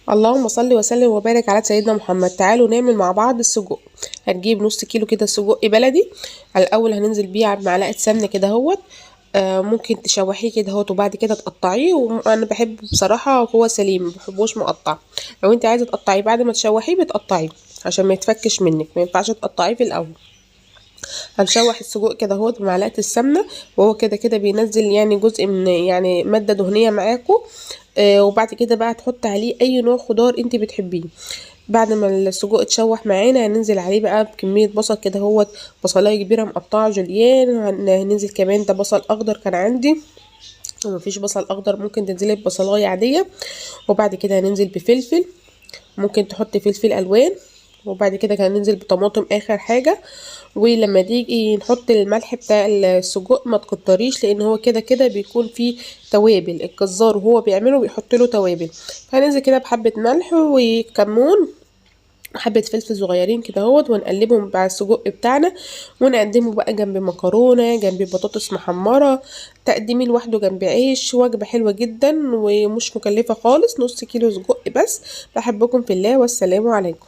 اللهم صل وسلم وبارك على سيدنا محمد. تعالوا نعمل مع بعض السجق. هنجيب نص كيلو كده سجق بلدي. الاول هننزل بيه بمعلقه سمنه كده اهوت. ممكن تشوحيه كده اهوت وبعد كده تقطعيه، وانا بحب بصراحه هو سليم، ما بحبوش مقطع. لو انت عايزه تقطعيه بعد ما تشوحيه بتقطعيه عشان ما يتفكش منك، ما ينفعش تقطعيه في الاول. هنشوح السجق كده اهوت بمعلقه السمنه، وهو كده كده بينزل يعني جزء من يعني ماده دهنيه معاكم. وبعد كده بقى تحط عليه اي نوع خضار انت بتحبيه. بعد ما السجق اتشوح معانا هننزل عليه بقى بكميه بصل كده اهوت، بصلايه كبيره مقطعه جوليان. هننزل كمان، ده بصل اخضر كان عندي، ومفيش بصل اخضر ممكن تنزلي ببصلايه عاديه. وبعد كده هننزل بفلفل، ممكن تحطي فلفل الوان. وبعد كده هننزل بطماطم اخر حاجه. ولما تيجي نحط الملح بتاع السجق ما تكتريش، لان هو كده كده بيكون فيه توابل، الجزار وهو بيعمله بيحط له توابل. هننزل كده بحبه ملح وكمون وحبه فلفل صغيرين كده اهوت، ونقلبهم مع السجق بتاعنا. ونقدمه بقى جنب مكرونه، جنب بطاطس محمره، تقديمي لوحده جنب عيش. وجبه حلوه جدا ومش مكلفه خالص، نص كيلو سجق بس. بحبكم في الله، والسلام عليكم.